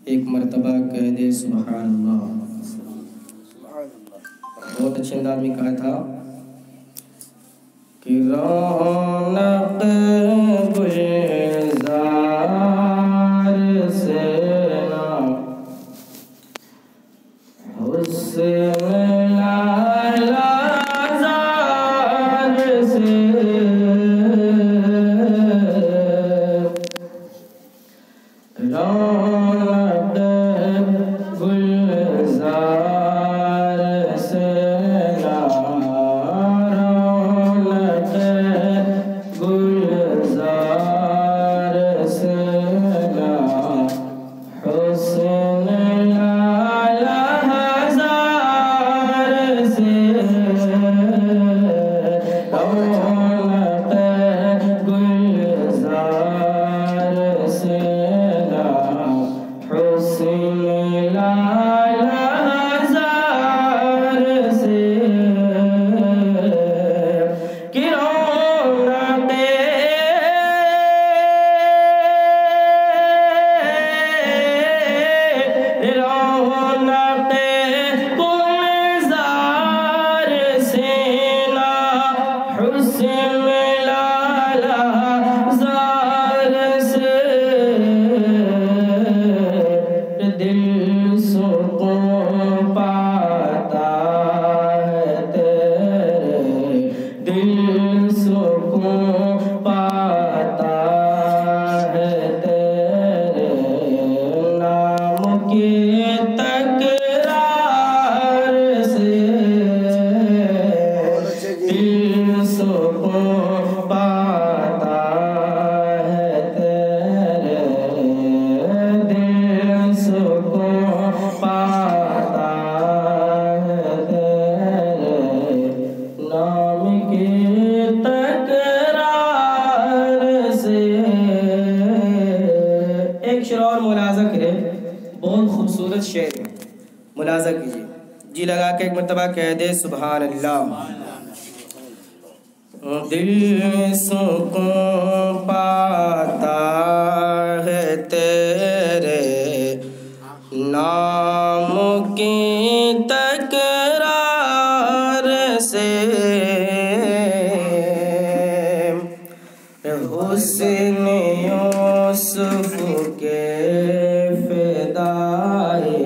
ایک مرتبہ کہہ دے سبحان اللہ. بہت اچھے انداز میں کہا تھا کہ رونق گلزار سے نہ حسن لالا زار سے رونق گلزار سے نہ رونق گلزار سے نہ حسن لالا ہزار سے رونق گلزار سے نہ حسن لالا ہزار سے کہ رونق گلزار سے نہ حسن لالا زار سے دل سکون پاتا ہے تیرے دل سکون پاتا ہے تیرے نام کی تکرار سے دل سکون پاتا ہے تیرے دل سکون پاتا ہے تیرے نام کی تکرار سے. ایک شعر اور ملاحظہ کریں، بہت خوبصورت شعر ہے، ملاحظہ کیجیے. جی لگا کے ایک مرتبہ کہہ دے سبحان اللہ. دل سکون پاتا ہے تیرے نام کی تکرار سے حسن یوسف کے فدائے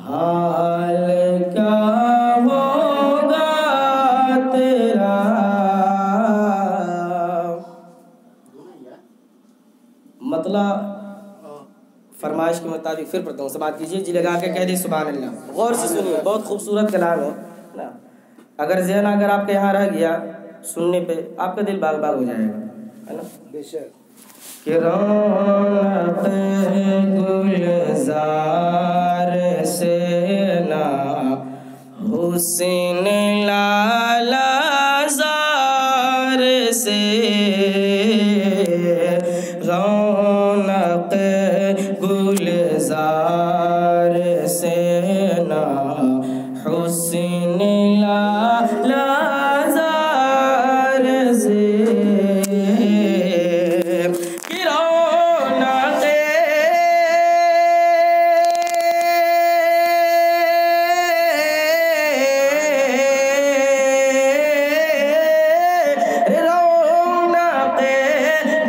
حال کیا ہوگا تیرا. مطلع فرمائش کے مطابق پھر پڑھتا ہوں، سماعت کیجیے. جی لگا کے کہہ دے سبحان اللہ. غور سے سنیے، بہت خوبصورت کلام ہے نا. اگر ذہن اگر آپ کے یہاں رہ گیا سننے پہ آپ کا دل باغ باغ ہو جائے گا، ہے نا. بے شک کہ رونق گلزار سے نہ حسن لالا زار سے رونق گلزار سے نہ حسن لالا زار سے کہ رونق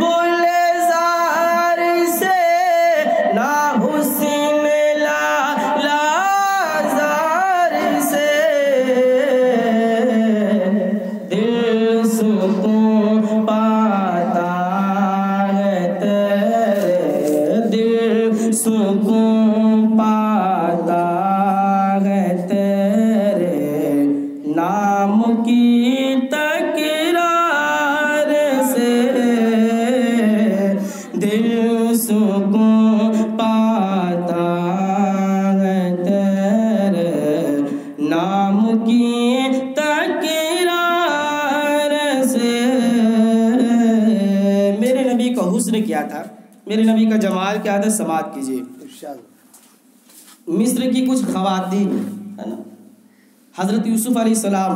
گلزار سے نہ حسن لالا زار سے دل سکون پاتا ہے تیرے دل سکون پاتا ہے تیرے نام کی تکرار سے دل سکون پاتا ہے تیرے نام کی تکرار سے. میرے نبی کا حسن کیا تھا، میرے نبی کا جمال کیا تھا، سماعت کیجیے. مصر کی کچھ خواتین ہے نا، حضرت یوسف علیہ السلام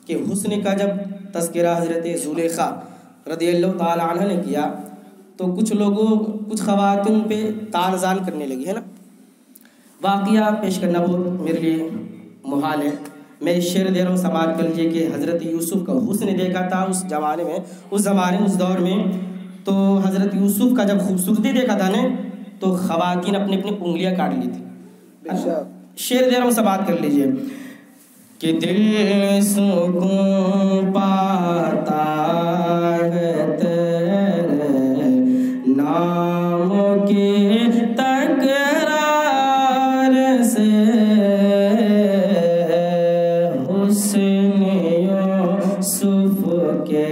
کے حسن کا جب تذکرہ حضرت زلیخا رضی اللہ تعالی عنہ نے کیا تو کچھ لوگوں کچھ خواتین پہ طعن زان کرنے لگی ہے نا. واقعہ پیش کرنا بہت میرے لیے محال ہے. میں اس شعر دے رہا ہوں، سماعت کر لیجیے کہ حضرت یوسف کا حسن دیکھا تھا اس زمانے میں، اس دور میں. تو حضرت یوسف کا جب خوبصورتی دیکھا تھا نے تو خواتین اپنی اپنی انگلیاں کاٹ لی تھی. شعر دے رہا ہوں، سماعت کر لیجیے کہ دل سکون پاتا ہے تیرے نام کی تکرار سے، حسن یوسف کے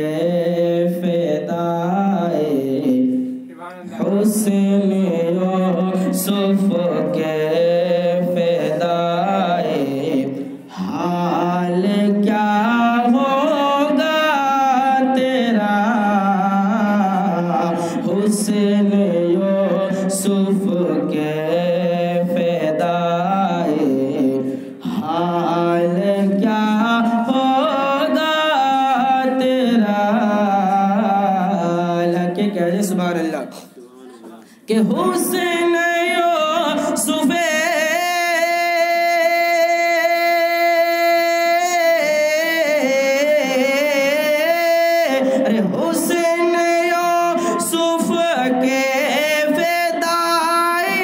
فدائے، حسن یوسف کے فدائے، حال کیا ہوگا تیرا، حسن یوسف کے فدائے، حال کیا ہوگا تیرا. اللہ کے کہہ دے سبحان اللہ کہ حسن یوسف حسن یوسف کے فدائے،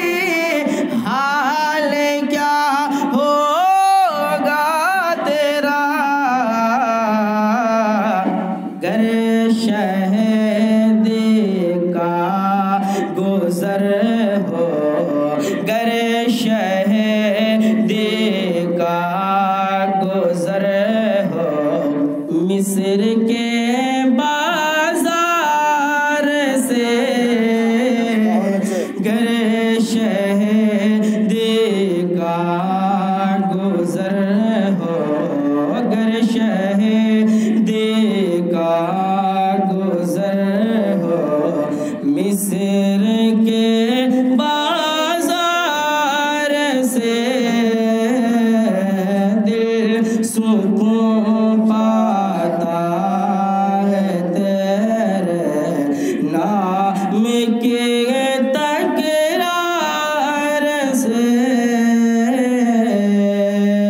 حال کیا ہوگا تیرا، گر شہد کا گزر ہو، گر شہد کا گزر ہو، مصر کے بازار سے، گر شہد کا گزر ہو، گر شہد کا گزر ہو، مصر کے بازار سے، دل سکون پاتا ہے تیرے نام کے تکرار سے.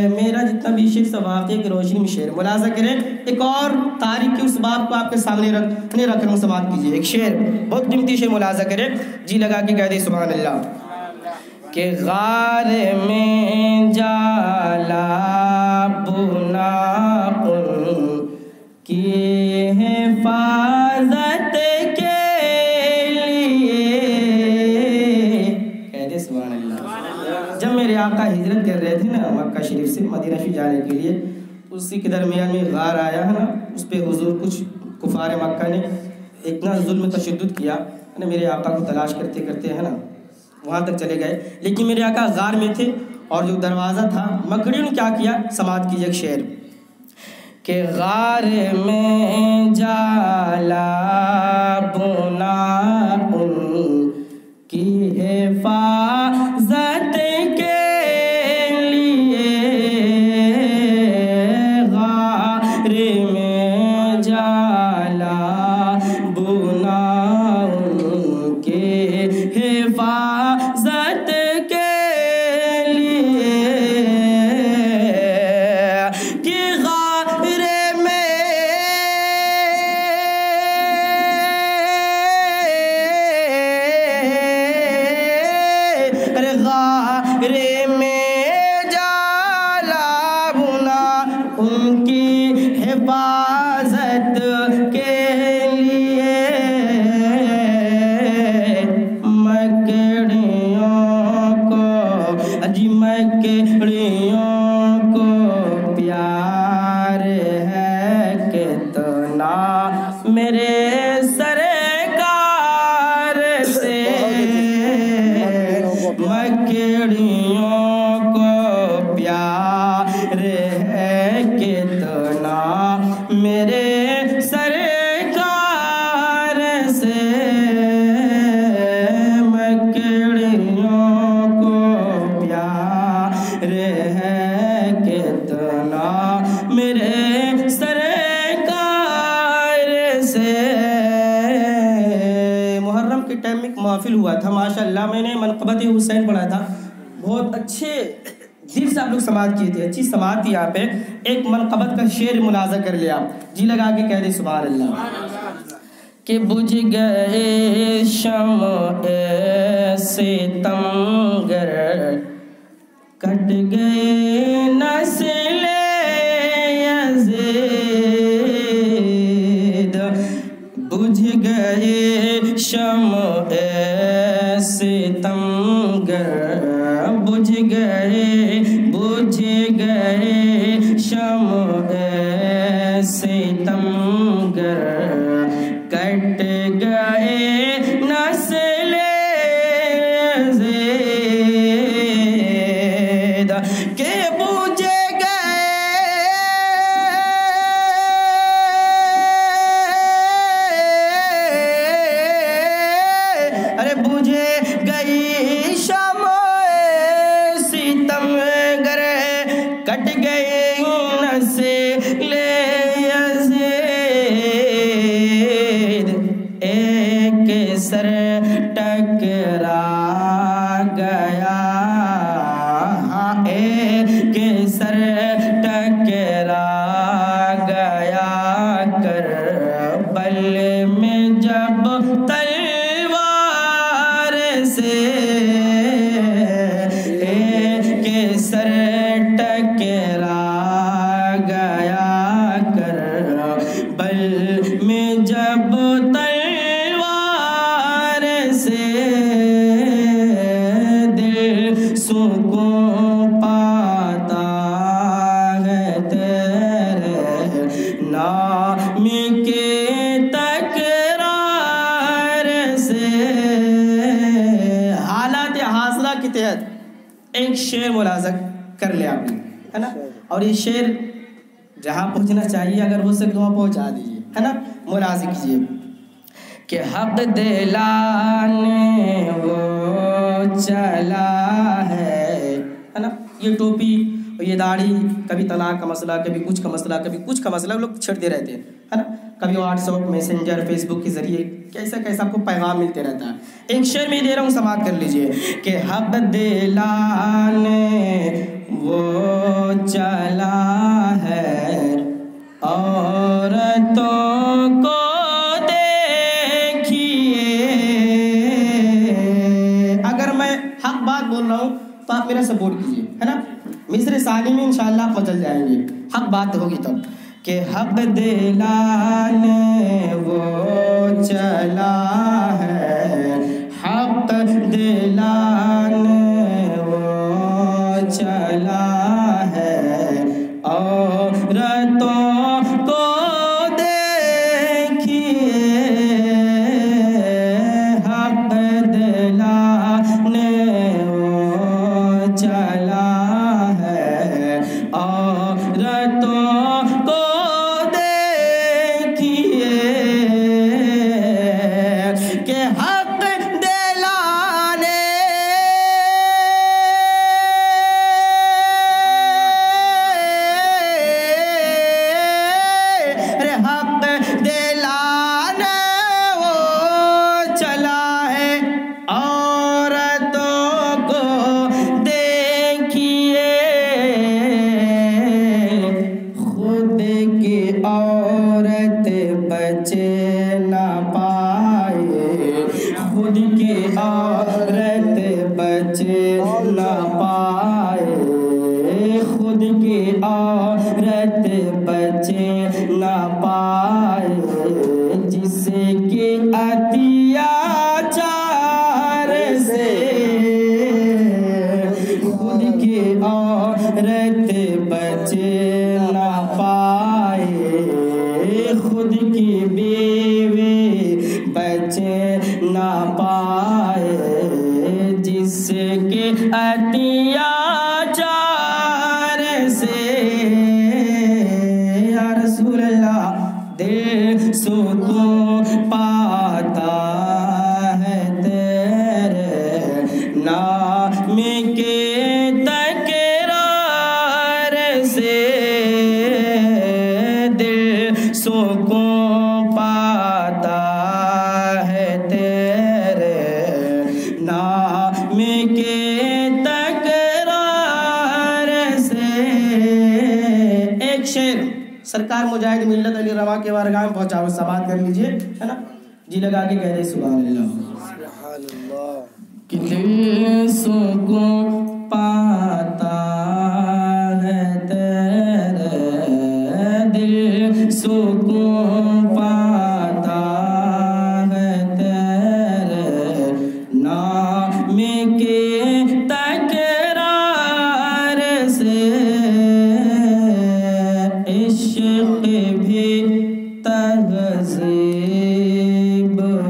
میرا جتنا بھی شعر سب واقعے کی روشنی میں شعر ملاحظہ کریں. ایک اور تاریخی اس بات کو آپ کے سامنے رکھ رہا ہوں، سماعت کیجیے. ایک شعر بہت قیمتی شعر ملاحظہ کریں، جی لگا کے کہہ دے سبحان اللہ کہ غار میں جالا بنا ان کی حفاظت کے لیے، کہہ دے سبحان اللہ. جب میرے آقا ہجرت کر رہے تھے نا مکہ شریف سے مدینہ شریف جانے کے لیے، اسی کے درمیان میں غار آیا ہے نا، اس پہ حضور کچھ کفار مکہ نے اتنا ظلم تشدد کیا نا، میرے آقا کو تلاش کرتے کرتے ہے نا وہاں تک چلے گئے، لیکن میرے آقا غار میں تھے اور جو دروازہ تھا مکڑیوں نے کیا کیا، سماعت کیجیے ایک شعر کہ غار میں جالا بنا ان کی حفاظت کے لیے، غار میں جالا بنا ان کی حفاظت کے لیے، کہ غار میں جالا بنا ان کی حفاظت کے لیے، مکڑیوں کو جی مکڑیوں کو پیار ہے کتنا میرے سرکار سے، مکڑیوں کو پیار ہے کتنا میرے سرکار سے، مکڑیوں کو پیار ہے کتنا میرے سرکار سے. محرم نوافل ہوا تھا ماشاءاللہ، میں نے منقبت حسین پڑھا تھا، بہت اچھے دل سے آپ لوگ سماعت کیے تھے، اچھی سماعت تھی یہاں پہ۔ ایک منقبت کا شعر ملاحظہ کر لیا، جی لگا کے کہہ دے سبحان اللہ کہ بجھ گئے شمع ستمگر کٹ گئے نسل یزید، بجھ گئے شمع ستمگر، بجھ گئے شمع ستمگر، کٹ گئے نسل یزید کہ بجھ گئی شمع ستمگر، کٹ گئے نسل یزید، ایک سر ٹکرا گیا، ایک سر ٹکرا گیا کربل میں جب تلوار سے، ایک سر ٹکرا گیا کربل میں جب تلوار سے، دل سکون پاتا ہے تیرے نام کے تکرار سے۔ حالات حاصلہ کے تحت ایک شعر ملاحظہ کر لیا آپ نے، ہے نا، اور یہ شعر جہاں پہنچنا چاہیے اگر ہو سکے وہاں پہنچا دیجیے، ہے نا، ملاحظہ کیجیے کہ حق دلانے وہ چلا ہے نا۔ یہ ٹوپی اور یہ داڑھی، کبھی طلاق کا مسئلہ، کبھی کچھ کا مسئلہ، کبھی کچھ کا مسئلہ، لوگ چھڑتے رہتے ہیں، ہے نا، کبھی واٹس ایپ، میسنجر، فیس بک کے ذریعے کیسا کیسا آپ کو پیغام ملتے رہتا ہے۔ ایک شعر میں دے رہا ہوں، سماعت کر لیجئے کہ حق دلانے وہ چلا ہے عورتوں کو دیکھیے۔ اگر میں حق بات بول رہا ہوں تو آپ میرا سپورٹ کیجیے، ہے نا، مصر ثانی میں انشاءاللہ آپ مچل جائیں گے، حق بات ہوگی تب کہ حق دلانے وہ چلا ہے، حق دلانے وہ چلا ہے عورتوں کو دیکھیے، حق دلانے وہ چلا ہے عورتوں کو دیکھیے، کہ حق دلانے حق دلانے وہ چلا ہے عورتوں کو دیکھیے، خود کی عورت بچے نہ پائے، خود کی عورت بچے نہ پائے، خود کی عورت بچے نہ پائے، جس کی اتیاچار سے، خود کی عورت بچے نہ پائے، خود کی بیوی بچے نہ پائے، جس کے اتیاچار سے، یا رسول اللہ دل سکون پاتا ہے تیرے نام کے تکرار سے، دل سکون پاتا ہے تیرے کے تکرار سے ایک شعر سرکار مجاہد ملت علی رضا کے بارگاہ میں پہنچا، سماعت کر لیجئے، ہے نا؟ جی لگا کے کہہ دے سبحان اللہ. سبحان اللہ. کہ دل سکون پاتا ہے تیرے، دل سکون پاتا ہے تیرے نام کے تکرار سے، عشق بھی تہذیب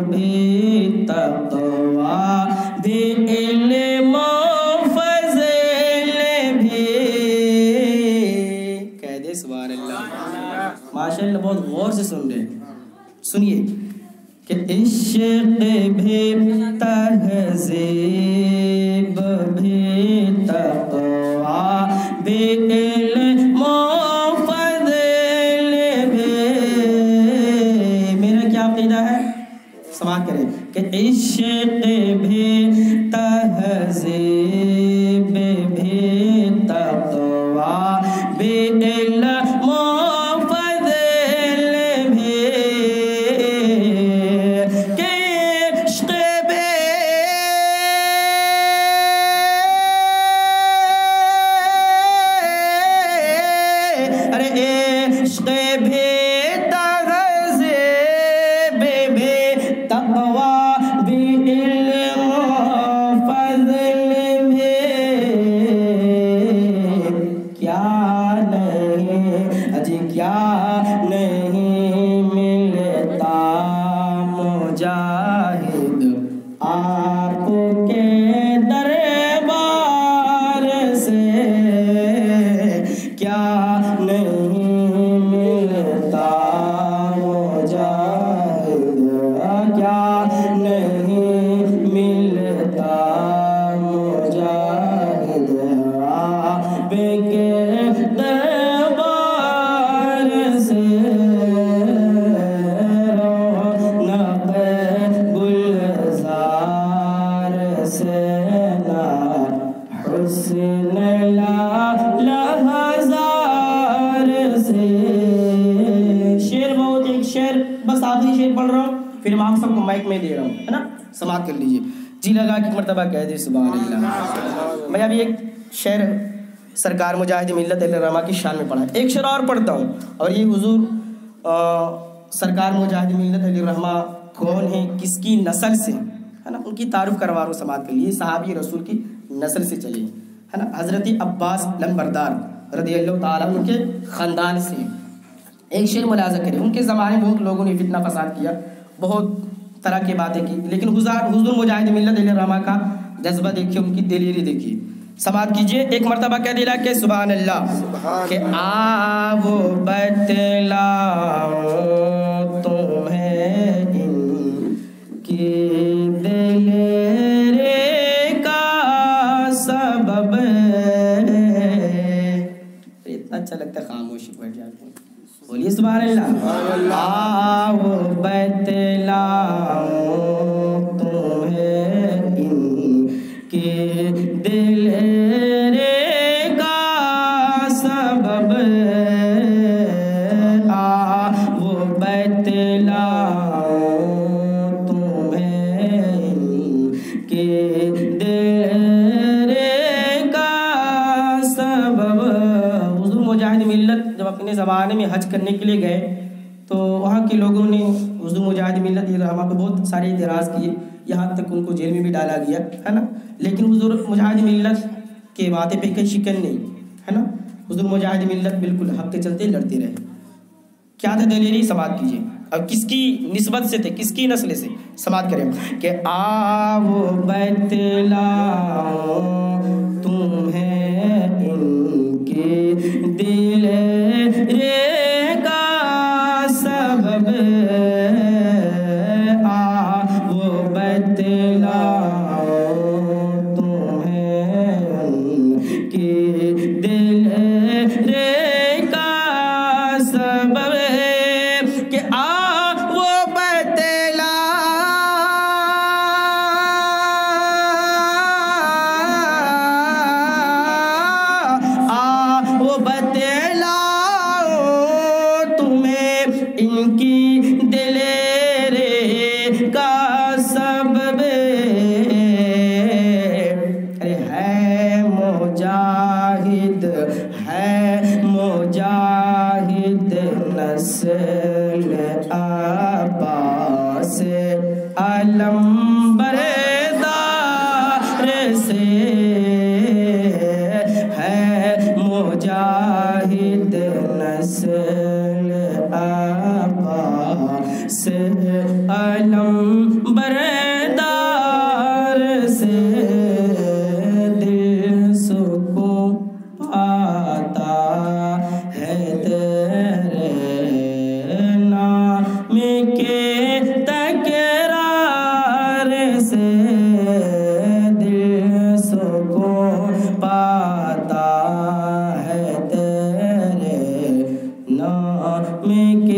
بھی تقویٰ بھی علم و فضل بھی. کہہ دے سبحان اللہ. ماشاء اللہ بہت غور سے سن رہے، سنیے کہ عشق بھی تہذیب بھی تقویٰ بھی علم و فضل بھی. میرا کیا عقیدہ ہے؟ سماعت کریں کہ عشق بھی تہذیب بھی تقویٰ بھی علم و فضل بھی، کہ عشق بھی ارے عشق بھی تہذیب بھی تقویٰ بھی علم و فضل بھی. کیا نہیں اجی کیا نہیں ملتا مجاہد آپ کے دربار سے، کیا نہیں ملتا مجاہد، کیا نہیں ملتا مجاہد آپ کے دربار سے. رونق گلزار سے نہ حسن لہزار سے. شعر بہت، ایک شعر بس آخری شعر پڑھ رہا ہوں، پھر میں آپ سب کو مائک میں دے رہا ہوں، ہے نا؟ سماعت کر لیجئے. جی لگا کہ مرتبہ کہہ دے سبحان اللہ. میں ابھی ایک شعر سرکار مجاہد ملت علی رضا کی شان میں پڑھا، ایک شعر اور پڑھتا ہوں. اور یہ حضور سرکار مجاہد ملت علی رضا کون ہیں، کس کی نسل سے، ہے نا؟ ان کی تعارف کروا رہا ہوں. سماعت کے لیے صحابی رسول کی نسل سے چلے، ہے نا؟ حضرت عباس لمبردار رضی اللہ تعالیٰ عنہ کے خاندان سے. ایک شعر ملاحظہ کریں، ان کے زمانے میں بہت لوگوں نے فتنہ فساد کیا، بہت طرح کی باتیں کی، لیکن حضور مجاہد ملت علی رضا کا جذبہ دیکھیے، ان کی دلیری دیکھیے. سماعت کیجئے. ایک مرتبہ کہہ دلا کہ سبحان اللہ. کہ آؤ بتلاؤں تمہیں ان کی دلیری کا سبب. اتنا اچھا لگتا ہے خاموشی بیٹھ جاتے ہیں. بولیے سبحان اللہ. آؤ بتلاؤں تمہیں ان کی دلیری کا سبب. آؤ بتلاؤں تمہیں ان کی دلیری کا سبب. حضور مجاہد ملت جب اپنے زمانے میں حج کرنے کے لیے گئے تو وہاں کے لوگوں نے حضور مجاہد ملت علی رضا پہ بہت سارے اعتراض کیے، یہاں تک ان کو جیل میں بھی ڈالا گیا، ہے نا؟ لیکن حضور مجاہد ملت کے باتیں پہ کہیں شکن نہیں، ہے نا؟ حضور مجاہد ملت بالکل حق کے چلتے لڑتے رہے. کیا تھا دلیری؟ سماعت کیجیے. اب کس کی نسبت سے تھے، کس کی نسل سے؟ سماعت کریں کہ آؤ بتلاؤں تمہیں ان کی دلیری کا سبب. آؤ بتلاؤں تمہیں ان کی دلیری کا سبب. کہ آؤ بتلاؤں سے ہے مجاہد نسل عباس علم بردار سے دل سکون پاتا ہے تیرے نام کے تکرار سے دل سکون پاتا ہے تیرے نام کے